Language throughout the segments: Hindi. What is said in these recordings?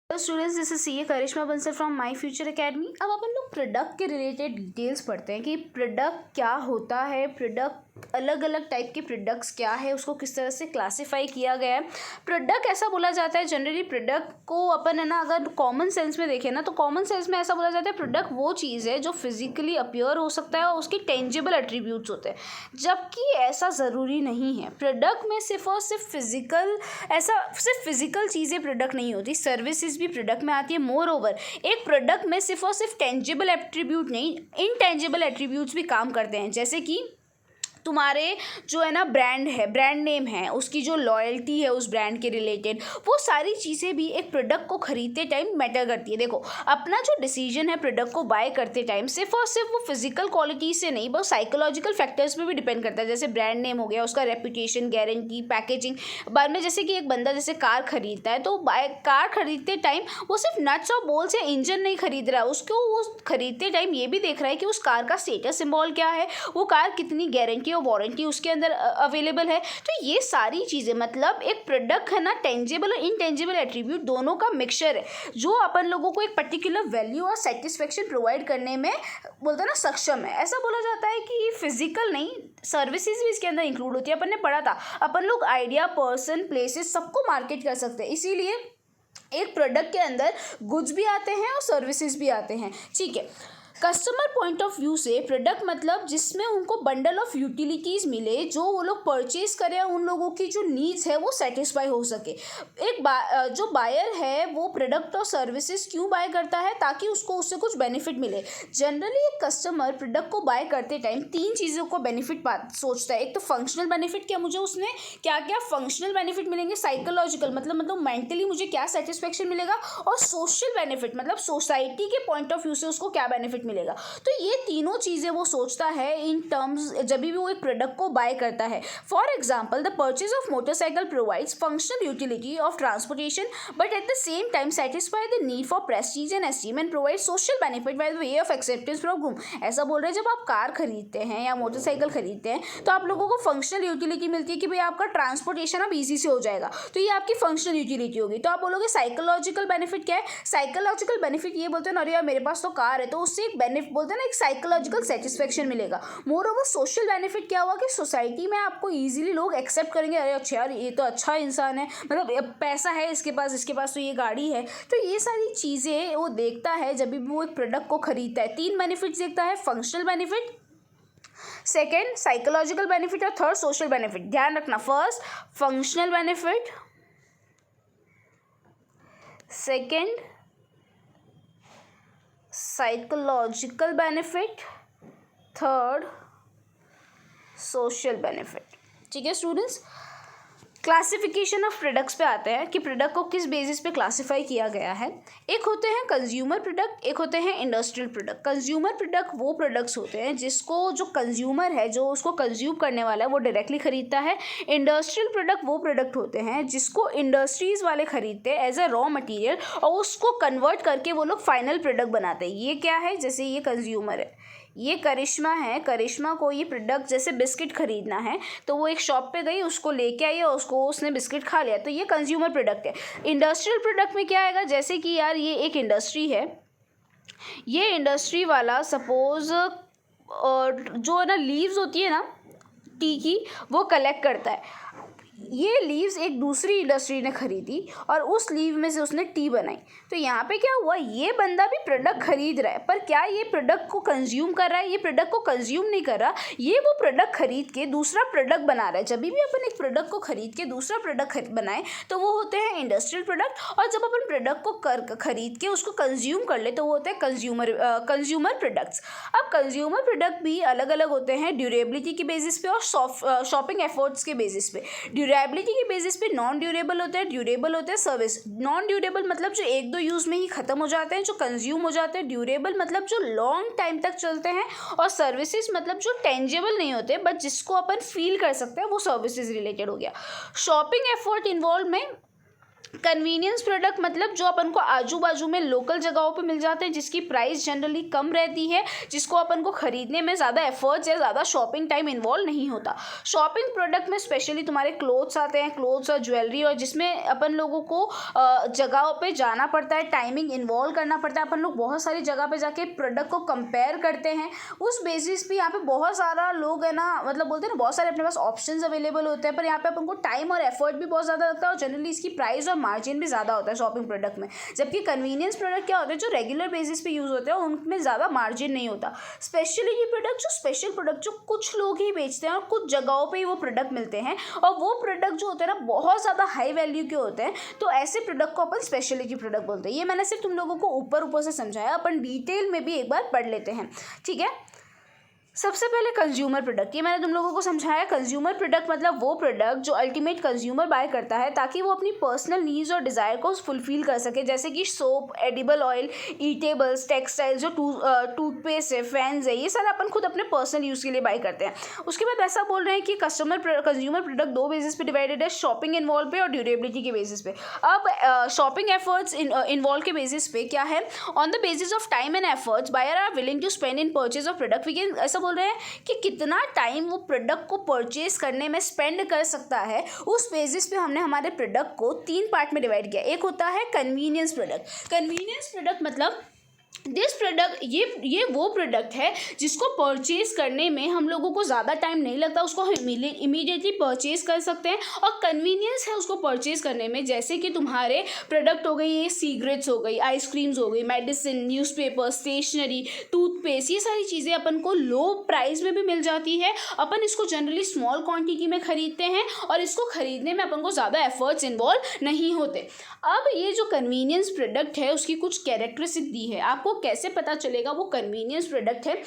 Hello students, this is C A Karishma Bansal from my future academy. अब अपन लोग प्रोडक्ट के रिलेटेड डिटेल्स पढ़ते हैं कि प्रोडक्ट क्या होता है, प्रोडक्ट अलग अलग टाइप के प्रोडक्ट्स क्या है, उसको किस तरह से क्लासीफाई किया गया है। प्रोडक्ट ऐसा बोला जाता है जनरली, प्रोडक्ट को अपन है ना अगर कॉमन सेंस में देखें ना तो कॉमन सेंस में ऐसा बोला जाता है प्रोडक्ट वो चीज़ है जो फिजिकली अपीयर हो सकता है और उसकी टेंजिबल एट्रीब्यूट्स होते हैं, जबकि ऐसा ज़रूरी नहीं है। प्रोडक्ट में सिर्फ और सिर्फ फिजिकल चीज़ें प्रोडक्ट नहीं होती, सर्विसेज भी प्रोडक्ट में आती है। मोर ओवर एक प्रोडक्ट में सिर्फ और सिर्फ टेंजिबल एट्रीब्यूट नहीं, इनटेंजिबल एट्रीब्यूट्स भी काम करते हैं। जैसे कि तुम्हारे जो है ना ब्रांड है, ब्रांड नेम है, उसकी जो लॉयल्टी है उस ब्रांड के रिलेटेड, वो सारी चीज़ें भी एक प्रोडक्ट को खरीदते टाइम मैटर करती है। देखो, अपना जो डिसीजन है प्रोडक्ट को बाय करते टाइम सिर्फ और सिर्फ वो फिजिकल क्वालिटी से नहीं, बहुत साइकोलॉजिकल फैक्टर्स पे भी डिपेंड करता है। जैसे ब्रांड नेम हो गया, उसका रेपुटेशन, गारंटी, पैकेजिंग। बाद में जैसे कि एक बंदा जैसे कार खरीदता है तो कार खरीदते टाइम वो सिर्फ नट्स और बोल्ट्स या इंजन नहीं खरीद रहा है, उसको वो खरीदते टाइम ये भी देख रहा है कि उस कार का स्टेटस सिंबल क्या है, वो कार कितनी गारंटी और वारंटी उसके अंदर अवेलेबल है। तो ये सारी चीज़ें, मतलब एक प्रोडक्ट है ना टेंजिबल और इनटेंजिबल एट्रीब्यूट दोनों का मिक्सचर है, जो अपन लोगों को एक पर्टिकुलर वैल्यू और सेटिस्फेक्शन प्रोवाइड करने में बोलते हैं ना सक्षम है। ऐसा बोला जाता है कि फिजिकल नहीं, सर्विसेज भी इसके अंदर इंक्लूड होती है। अपन ने पढ़ा था, अपन लोग आइडिया, पर्सन, प्लेसेस सबको मार्केट कर सकते हैं। इसीलिए एक प्रोडक्ट के अंदर गुड्स भी आते हैं और सर्विसेज भी आते हैं। ठीक है, कस्टमर पॉइंट ऑफ व्यू से प्रोडक्ट मतलब जिसमें उनको बंडल ऑफ यूटिलिटीज़ मिले, जो वो लोग परचेज करें, उन लोगों की जो नीड्स है वो सेटिस्फाई हो सके। जो बायर है वो प्रोडक्ट और सर्विसेज क्यों बाय करता है, ताकि उसको उससे कुछ बेनिफिट मिले। जनरली एक कस्टमर प्रोडक्ट को बाय करते टाइम तीन चीज़ों को बेनिफिट सोचता है। एक तो फंक्शनल बेनिफिट, क्या मुझे उसने क्या क्या फंक्शनल बेनिफिट मिलेंगे, साइकोलॉजिकल मतलब मेंटली मुझे क्या सेटिस्फेक्शन मिलेगा, और सोशल बेनिफिट मतलब सोसाइटी के पॉइंट ऑफ व्यू से उसको क्या बेनिफिट मिलेगा। तो ये तीनों चीज़ें वो सोचता है इन टर्म्स जब भी वो एक प्रोडक्ट को बाय करता है। For example, the purchase of motorcycle provides functional utility of transportation but at the same time satisfy the need for Prestige and esteem and provide social benefit by the way of acceptance from group. ऐसा बोल रहे हैं, जब आप कार खरीदते हैं या मोटरसाइकिल खरीदते हैं तो आप लोगों को फंक्शनल यूटिलिटी मिलती है कि भाई आपका ट्रांसपोर्टेशन अब ईजी से हो जाएगा, तो ये आपकी फंक्शनल यूटिलिटी होगी। तो आप बोलोगे साइकोलॉजिकल बेनिफिट क्या है? साइकोलॉजिकल बेनिफिट ये बोलते हैं, अरे यार मेरे पास तो कार है, तो उससे एक बेनिफिट बोलते हैं ना, एक साइकोलॉजिकल सेटिस्फेक्शन मिलेगा। मोर ओवर सोशल बेनिफिट क्या हुआ कि सोसाइटी में आपको इजीली लोग एक्सेप्ट करेंगे, अरे अच्छा यार ये तो अच्छा इंसान है, मतलब पैसा है इसके पास तो ये गाड़ी है। तो ये सारी चीज़ें वो देखता है जब भी वो एक प्रोडक्ट को खरीदता है। तीन बेनिफिट्स देखता है, functional benefit, second psychological benefit और थर्ड सोशल बेनिफिट। ध्यान रखना, first functional benefit, second psychological benefit, third social benefit. ठीक है स्टूडेंट्स, क्लासिफिकेशन ऑफ प्रोडक्ट्स पे आते हैं कि प्रोडक्ट को किस बेसिस पे क्लासिफाई किया गया है। एक होते हैं कंज्यूमर प्रोडक्ट, एक होते हैं इंडस्ट्रियल प्रोडक्ट। कंज्यूमर प्रोडक्ट वो प्रोडक्ट्स होते हैं जिसको जो कंज्यूमर है, जो उसको कंज्यूम करने वाला है, वो डायरेक्टली खरीदता है। इंडस्ट्रियल प्रोडक्ट वो प्रोडक्ट होते हैं जिसको इंडस्ट्रीज वाले खरीदते हैं एज अ रॉ मटेरियल, और उसको कन्वर्ट करके वो लोग फाइनल प्रोडक्ट बनाते हैं। ये क्या है? जैसे ये कंज्यूमर है, ये करिश्मा है, करिश्मा को ये प्रोडक्ट जैसे बिस्किट खरीदना है तो वो एक शॉप पे गई, उसको लेके आई और उसने बिस्किट खा लिया, तो ये कंज्यूमर प्रोडक्ट है। इंडस्ट्रियल प्रोडक्ट में क्या आएगा? जैसे कि यार ये एक इंडस्ट्री है, ये इंडस्ट्री वाला सपोज जो है ना लीव्स होती है ना टी की, वो कलेक्ट करता है। ये लीव्स एक दूसरी इंडस्ट्री ने खरीदी और उस लीव में से उसने टी बनाई। तो यहाँ पे क्या हुआ, ये बंदा भी प्रोडक्ट खरीद रहा है, पर क्या ये प्रोडक्ट को कंज्यूम कर रहा है? ये प्रोडक्ट को कंज्यूम नहीं कर रहा, ये वो प्रोडक्ट खरीद के दूसरा प्रोडक्ट बना रहा है। जब भी अपन एक प्रोडक्ट को खरीद के दूसरा प्रोडक्ट बनाए तो वो होते हैं इंडस्ट्रियल प्रोडक्ट, और जब अपन प्रोडक्ट को खरीद के उसको कंज्यूम कर ले तो वो होते हैं कंज्यूमर प्रोडक्ट्स। अब कंज्यूमर प्रोडक्ट भी अलग अलग होते हैं, ड्यूरेबिलिटी के बेसिस पे और शॉपिंग एफर्ट्स के बेसिस पे। ड्यूरेबिलिटी के बेसिस पे नॉन ड्यूरेबल होते हैं, ड्यूरेबल होते हैं सर्विस। नॉन ड्यूरेबल मतलब जो एक दो यूज़ में ही ख़त्म हो जाते हैं, जो कंज्यूम हो जाते हैं। ड्यूरेबल मतलब जो लॉन्ग टाइम तक चलते हैं, और सर्विसेज मतलब जो टेंजेबल नहीं होते बट जिसको अपन फील कर सकते हैं, वो सर्विसेज रिलेटेड हो गया। शॉपिंग एफर्ट इन्वॉल्व में कन्वीनियंस प्रोडक्ट मतलब जो अपन को आजू बाजू में लोकल जगहों पे मिल जाते हैं, जिसकी प्राइस जनरली कम रहती है, जिसको अपन को खरीदने में ज़्यादा एफर्ट्स या ज़्यादा शॉपिंग टाइम इन्वॉल्व नहीं होता। शॉपिंग प्रोडक्ट में स्पेशली तुम्हारे क्लोथ्स आते हैं, क्लोथ्स और ज्वेलरी, और जिसमें अपन लोगों को जगहों पे जाना पड़ता है, टाइमिंग इन्वॉल्व करना पड़ता है, अपन लोग बहुत सारी जगह पे जाके प्रोडक्ट को कंपेयर करते हैं। उस बेसिस पे यहाँ पे बहुत सारा लोग है ना, मतलब बोलते हैं ना, बहुत सारे अपने पास ऑप्शंस अवेलेबल होते हैं, पर यहाँ पे अपन को टाइम और एफर्ट भी बहुत ज़्यादा लगता है, और जनरली इसकी प्राइस और मार्जिन भी ज़्यादा होता है शॉपिंग प्रोडक्ट में। जबकि कन्वीनियंस प्रोडक्ट क्या होते हैं, जो रेगुलर बेसिस पे यूज़ होते हैं, उनमें ज़्यादा मार्जिन नहीं होता। स्पेशली ये प्रोडक्ट, जो स्पेशल प्रोडक्ट जो कुछ लोग ही बेचते हैं और कुछ जगहों पे ही वो प्रोडक्ट मिलते हैं, और वो प्रोडक्ट जो होते हैं ना बहुत ज़्यादा हाई वैल्यू के होते हैं, तो ऐसे प्रोडक्ट को अपन स्पेशलिटी प्रोडक्ट बोलते हैं। ये मैंने सिर्फ तुम लोगों को ऊपर ऊपर से समझाया, अपन डिटेल में भी एक बार पढ़ लेते हैं, ठीक है। सबसे पहले कंज्यूमर प्रोडक्ट, ये मैंने तुम लोगों को समझाया। कंज्यूमर प्रोडक्ट मतलब वो प्रोडक्ट जो अल्टीमेट कंज्यूमर बाय करता है ताकि वो अपनी पर्सनल नीड्स और डिज़ायर को फुलफिल कर सके, जैसे कि soap, edible oil, eatables, textiles, जो टूथपेस्ट है, फैंस है, ये सारा अपन खुद अपने पर्सनल यूज़ के लिए बाय करते हैं। उसके बाद ऐसा बोल रहे हैं कि कंज्यूमर प्रोडक्ट दो बेसिस पे डिवाइडेड है, शॉपिंग इन्वॉल्व पे और ड्यूरेबिलिटी के बेसिस पे। अब शॉपिंग एफर्ट्स इन्वॉल्व के बेसिस पे क्या है, on the basis of time and efforts buyer are willing to spend in purchase of product. We can ऐसा बोल रहे हैं कि कितना टाइम वो प्रोडक्ट को परचेज करने में स्पेंड कर सकता है, उस बेसिस पे हमने हमारे प्रोडक्ट को 3 पार्ट में डिवाइड किया। एक होता है कन्वीनियंस प्रोडक्ट। कन्वीनियंस प्रोडक्ट मतलब दिस प्रोडक्ट, ये वो प्रोडक्ट है जिसको परचेज करने में हम लोगों को ज़्यादा टाइम नहीं लगता, उसको हम इमीडिएटली परचेज कर सकते हैं, और कन्वीनियंस है उसको परचेज करने में। जैसे कि तुम्हारे प्रोडक्ट हो गई, ये सिगरेट्स हो गई, आइसक्रीम्स हो गई, मेडिसिन, न्यूज़पेपर, स्टेशनरी, टूथपेस्ट, ये सारी चीज़ें अपन को लो प्राइस में भी मिल जाती है। अपन इसको जनरली स्मॉल क्वान्टिटी में ख़रीदते हैं, और इसको ख़रीदने में अपन को ज़्यादा एफर्ट्स इन्वॉल्व नहीं होते। अब ये जो कन्वीनियंस प्रोडक्ट है उसकी कुछ कैरेक्टरिस्टिक दी है। आपको कैसे पता चलेगा वो कन्वीनियंस प्रोडक्ट है,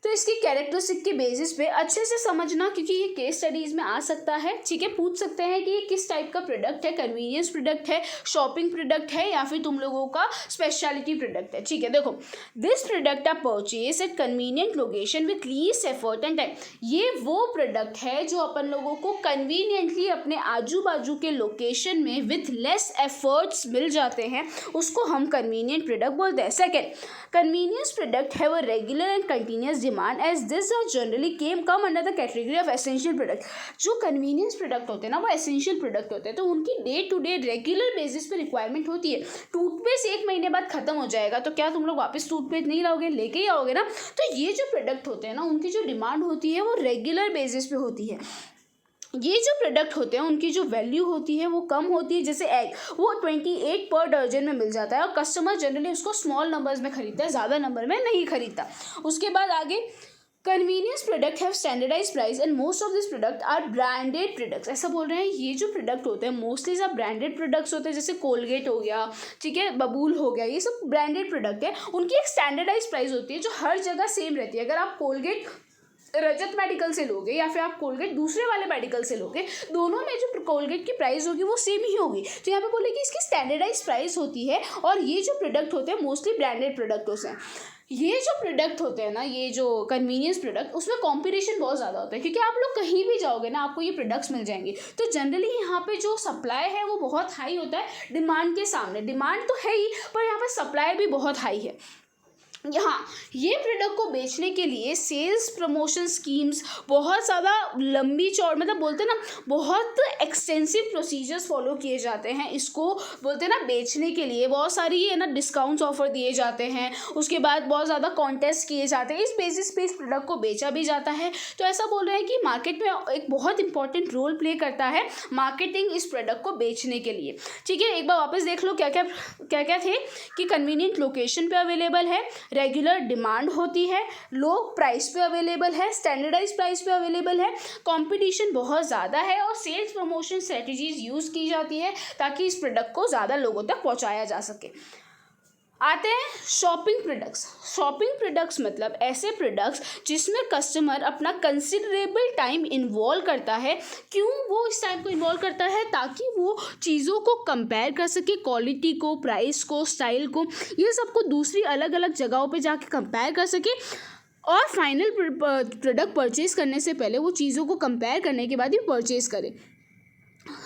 तो इसकी कैरेक्टरिस्टिक के बेसिस पे अच्छे से समझना, क्योंकि ये केस स्टडीज़ में आ सकता है, ठीक है। पूछ सकते हैं कि ये किस टाइप का प्रोडक्ट है, कन्वीनियंस प्रोडक्ट है, शॉपिंग प्रोडक्ट है, या फिर तुम लोगों का स्पेशलिटी प्रोडक्ट है, ठीक है। देखो, this product are purchase at convenient location with least effort and time. ये वो प्रोडक्ट है जो अपन लोगों को कन्वीनियंटली अपने आजू बाजू के लोकेशन में विथ लेस एफर्ट्स मिल जाते हैं, उसको हम कन्वीनियंट प्रोडक्ट बोलते हैं। सेकेंड, कन्वीनियंस प्रोडक्ट है वो regular and continuous demand as this are generally come under the category of essential product. जो कन्वीनियंस प्रोडक्ट होते हैं ना, वो एसेंशियल प्रोडक्ट होते हैं, तो उनकी day to day regular basis पे रिक्वायरमेंट होती है। टूथपेस्ट 1 महीने बाद खत्म हो जाएगा, तो क्या तुम लोग वापस टूथपेस्ट नहीं लाओगे, लेके ही आओगे ना। तो ये जो प्रोडक्ट होते हैं ना, उनकी जो डिमांड होती है वो रेगुलर बेसिस पे होती है। ये जो प्रोडक्ट होते हैं उनकी जो वैल्यू होती है वो कम होती है। जैसे एग, वो 28 पर दर्जन में मिल जाता है, और कस्टमर जनरली उसको स्मॉल नंबर्स में खरीदता है, ज़्यादा नंबर में नहीं खरीदता। उसके बाद आगे, convenience product have standardize price and most of this product are branded products. ऐसा बोल रहे हैं ये जो प्रोडक्ट होते हैं मोस्टली सब ब्रांडेड प्रोडक्ट्स होते हैं, जैसे कोलगेट हो गया, ठीक है, बबूल हो गया, ये सब ब्रांडेड प्रोडक्ट है। उनकी एक स्टैंडर्डाइज प्राइस होती है जो हर जगह सेम रहती है। अगर आप कोलगेट रजत मेडिकल से लोगे या फिर आप कोलगेट दूसरे वाले मेडिकल से लोगे, दोनों में जो कोलगेट की प्राइस होगी वो सेम ही होगी। तो यहाँ पे बोले कि इसकी स्टैंडर्डाइज प्राइस होती है, और ये जो प्रोडक्ट होते हैं मोस्टली ब्रांडेड प्रोडक्ट्स हैं। ये जो प्रोडक्ट होते हैं ना, ये जो कन्वीनियंस प्रोडक्ट, उसमें कंपटीशन बहुत ज़्यादा होता है, क्योंकि आप लोग कहीं भी जाओगे ना आपको ये प्रोडक्ट्स मिल जाएंगे। तो जनरली यहाँ पे जो सप्लाई है वो बहुत हाई होता है डिमांड के सामने। डिमांड तो है ही, पर यहाँ पे सप्लाई भी बहुत हाई है। यहाँ ये प्रोडक्ट को बेचने के लिए सेल्स प्रमोशन स्कीम्स बहुत ज़्यादा लंबी चौड़, मतलब बोलते हैं ना बहुत एक्सटेंसिव प्रोसीजर्स फॉलो किए जाते हैं। इसको बोलते हैं ना बेचने के लिए बहुत सारी ये ना डिस्काउंट्स ऑफर दिए जाते हैं, उसके बाद बहुत ज़्यादा कॉन्टेस्ट किए जाते हैं, इस बेसिस पे इस प्रोडक्ट को बेचा भी जाता है। तो ऐसा बोल रहे हैं कि मार्केट में एक बहुत इंपॉर्टेंट रोल प्ले करता है मार्केटिंग इस प्रोडक्ट को बेचने के लिए, ठीक है। एक बार वापस देख लो क्या क्या थे कि कन्वीनियंट लोकेशन पे अवेलेबल है, रेगुलर डिमांड होती है, लो प्राइस पे अवेलेबल है, स्टैंडर्डाइज प्राइस पे अवेलेबल है, कंपटीशन बहुत ज़्यादा है, और सेल्स प्रमोशन स्ट्रेटजीज यूज़ की जाती है ताकि इस प्रोडक्ट को ज़्यादा लोगों तक पहुंचाया जा सके। आते हैं शॉपिंग प्रोडक्ट्स। शॉपिंग प्रोडक्ट्स मतलब ऐसे प्रोडक्ट्स जिसमें कस्टमर अपना कंसिडरेबल टाइम इन्वॉल्व करता है। क्यों वो इस टाइम को इन्वॉल्व करता है? ताकि वो चीज़ों को कंपेयर कर सके, क्वालिटी को, प्राइस को, स्टाइल को, ये सबको दूसरी अलग अलग जगहों पे जाके कंपेयर कर सके, और फाइनल प्रोडक्ट परचेज़ करने से पहले वो चीज़ों को कंपेयर करने के बाद ही परचेज़ करे।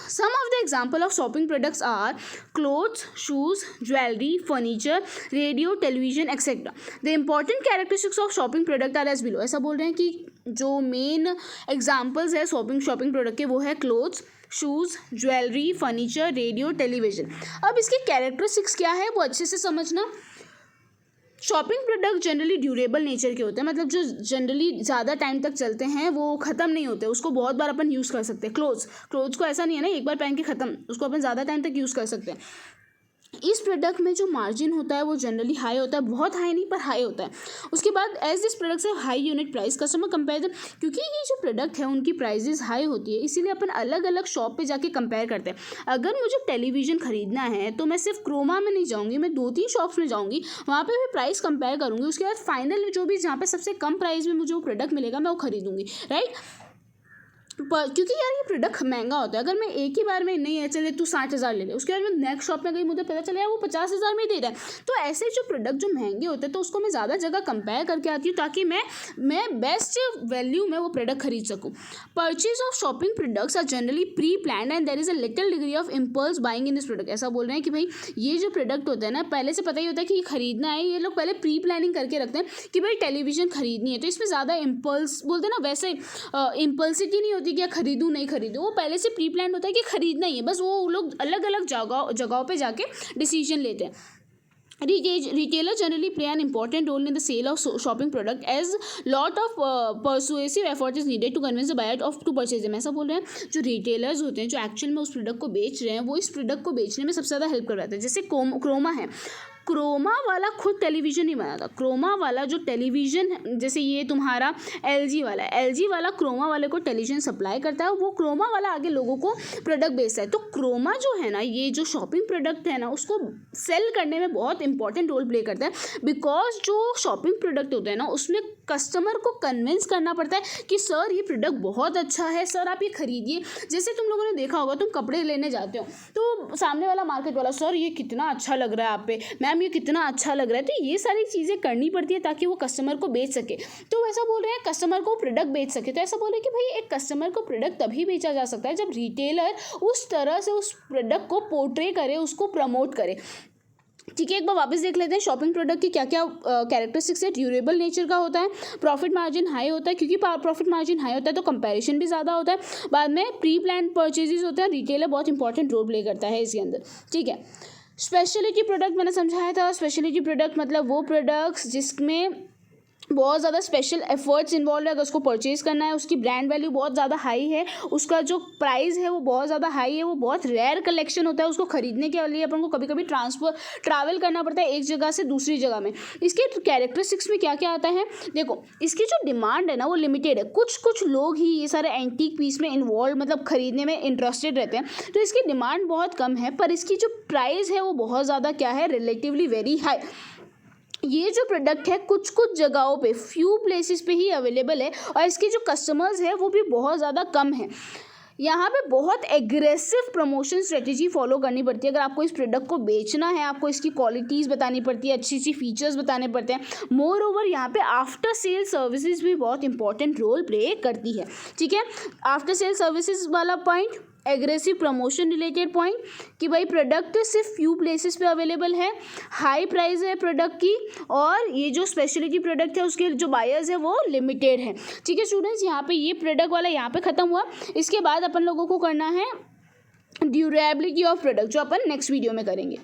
Some of the example of shopping products are clothes, shoes, jewelry, furniture, radio, television, etc. The important characteristics of shopping product are as below. ऐसा बोल रहे हैं कि जो मेन एग्जाम्पल्स है शॉपिंग प्रोडक्ट के वो है clothes, shoes, jewellery, furniture, radio, television. अब इसके कैरेक्टरिस्टिक्स क्या है वो अच्छे से समझना. Shopping product generally durable nature के होते हैं, मतलब जो जनरली ज़्यादा टाइम तक चलते हैं, वो ख़त्म नहीं होते, उसको बहुत बार अपन यूज़ कर सकते हैं. क्लोथ्स को ऐसा नहीं है ना एक बार पहन के ख़त्म, उसको अपन ज़्यादा टाइम तक यूज़ कर सकते हैं. इस प्रोडक्ट में जो मार्जिन होता है वो जनरली हाई होता है, बहुत हाई नहीं पर हाई होता है. उसके बाद एज दिस प्रोडक्ट्स है high unit price customer compare, क्योंकि ये जो प्रोडक्ट है उनकी प्राइजेस हाई होती है, इसीलिए अपन अलग अलग शॉप पे जाके कंपेयर करते हैं. अगर मुझे टेलीविज़न खरीदना है तो मैं सिर्फ क्रोमा में नहीं जाऊँगी, मैं 2-3 शॉप्स में जाऊँगी, वहाँ पर भी प्राइस कंपेयर करूँगी. उसके बाद फाइनल जो भी जहाँ पर सबसे कम प्राइस में मुझे वो प्रोडक्ट मिलेगा मैं वो खरीदूँगी, राइट. क्योंकि यार ये प्रोडक्ट महंगा होता है. अगर मैं एक ही बार में नहीं है चले तू 60,000 ले ले, उसके बाद मैं नेक्स्ट शॉप में गई मुझे पता चला यार वो 50,000 में दे रहा है. तो ऐसे जो प्रोडक्ट जो महंगे होते हैं तो उसको मैं ज़्यादा जगह कंपेयर करके आती हूँ ताकि मैं बेस्ट वैल्यू में वो प्रोडक्ट खरीद सकूँ. Purchase of shopping products are generally pre plan and there is a little degree of impulse buying in this product. ऐसा बोल रहे हैं कि भाई ये जो प्रोडक्ट होता है ना पहले से पता ही होता है कि ये खरीदना है, ये लोग पहले प्री प्लानिंग करके रखते हैं कि भाई टेलीविज़न खरीदनी है, तो इसमें ज़्यादा इम्पल्स बोलते हैं ना, वैसे इम्पल्सिटी नहीं होती कि खरीदूँ नहीं खरीदो, वो पहले से प्री प्लान होता है कि खरीदना ही है, बस वो लोग अलग अलग जगहों पे जाके डिसीजन लेते हैं. Retailer generally play an important role in the sale of shopping product as lot of persuasive effort is needed to convince the buyer to purchase them. ऐसा बोल रहे हैं जो रिटेलर्स होते हैं जो एक्चुअल में उस प्रोडक्ट को बेच रहे हैं वो इस प्रोडक्ट को बेचने में सबसे ज़्यादा हेल्प करवाते हैं. जैसे क्रोमा है, क्रोमा वाला खुद टेलीविज़न नहीं बनाता. क्रोमा वाला जो टेलीविज़न, जैसे ये तुम्हारा एलजी वाला क्रोमा वाले को टेलीविज़न सप्लाई करता है, वो क्रोमा वाला आगे लोगों को प्रोडक्ट बेचता है. तो क्रोमा जो है ना, ये जो शॉपिंग प्रोडक्ट है ना, उसको सेल करने में बहुत इंपॉर्टेंट रोल प्ले करता है. बिकॉज जो शॉपिंग प्रोडक्ट होते हैं ना उसमें कस्टमर को कन्विंस करना पड़ता है कि सर ये प्रोडक्ट बहुत अच्छा है, सर आप ये खरीदिए. जैसे तुम लोगों ने देखा होगा, तुम कपड़े लेने जाते हो तो सामने वाला मार्केट वाला, सर ये कितना अच्छा लग रहा है आप पे, मैम ये कितना अच्छा लग रहा है. तो ये सारी चीज़ें करनी पड़ती है ताकि वो कस्टमर को बेच सके. तो ऐसा बोल रहे हैं कस्टमर को प्रोडक्ट बेच सके. तो ऐसा बोल रहे हैं कि भाई एक कस्टमर को प्रोडक्ट तभी बेचा जा सकता है जब रिटेलर उस तरह से उस प्रोडक्ट को पोर्ट्रे करे, उसको प्रमोट करे. ठीक है, एक बार वापस देख लेते हैं शॉपिंग प्रोडक्ट की क्या क्या कैरेक्टरिस्टिक्स है. ड्यूरेबल नेचर का होता है, प्रॉफिट मार्जिन हाई होता है, क्योंकि प्रॉफिट मार्जिन हाई होता है तो कंपैरिजन भी ज़्यादा होता है. बाद में प्री प्लान परचेजेस होते हैं, रिटेलर बहुत इंपॉर्टेंट रोल प्ले करता है इसके अंदर. ठीक है, स्पेशलिटी प्रोडक्ट मैंने समझाया था. स्पेशलिटी प्रोडक्ट मतलब वो प्रोडक्ट्स जिसमें बहुत ज़्यादा स्पेशल एफर्ट्स इन्वॉल्व है. अगर उसको परचेज़ करना है, उसकी ब्रांड वैल्यू बहुत ज़्यादा हाई है, उसका जो प्राइस है वो बहुत ज़्यादा हाई है, वो बहुत रेयर कलेक्शन होता है, उसको खरीदने के लिए अपन को कभी कभी ट्रैवल करना पड़ता है एक जगह से दूसरी जगह में. इसके कैरेक्टरिस्टिक्स में क्या क्या आता है देखो. इसकी जो डिमांड है ना वो लिमिटेड है. कुछ लोग ही ये सारे एंटीक पीस में इन्वॉल्व मतलब खरीदने में इंटरेस्टेड रहते हैं, तो इसकी डिमांड बहुत कम है. पर इसकी जो प्राइस है वो बहुत ज़्यादा क्या है, रिलेटिवली वेरी हाई. ये जो प्रोडक्ट है कुछ जगहों पे फ्यू प्लेसेस पे ही अवेलेबल है और इसके जो कस्टमर्स है वो भी बहुत ज़्यादा कम है. यहाँ पे बहुत एग्रेसिव प्रमोशन स्ट्रेटेजी फॉलो करनी पड़ती है. अगर आपको इस प्रोडक्ट को बेचना है, आपको इसकी क्वालिटीज़ बतानी पड़ती है, अच्छी फीचर्स बताने पड़ते हैं. मोर ओवर यहाँ पे आफ्टर सेल सर्विसेज भी बहुत इंपॉर्टेंट रोल प्ले करती है. ठीक है, आफ्टर सेल सर्विसेज वाला point, aggressive promotion related point कि भाई प्रोडक्ट सिर्फ फ्यू प्लेसेस पे अवेलेबल है, हाई प्राइस है प्रोडक्ट की, और ये जो स्पेशलिटी प्रोडक्ट है उसके जो बायर्स है वो लिमिटेड है. ठीक है स्टूडेंट्स, यहाँ पे ये प्रोडक्ट वाला यहाँ पे ख़त्म हुआ. इसके बाद अपन लोगों को करना है ड्यूरेबिलिटी ऑफ प्रोडक्ट, जो अपन नेक्स्ट वीडियो में करेंगे.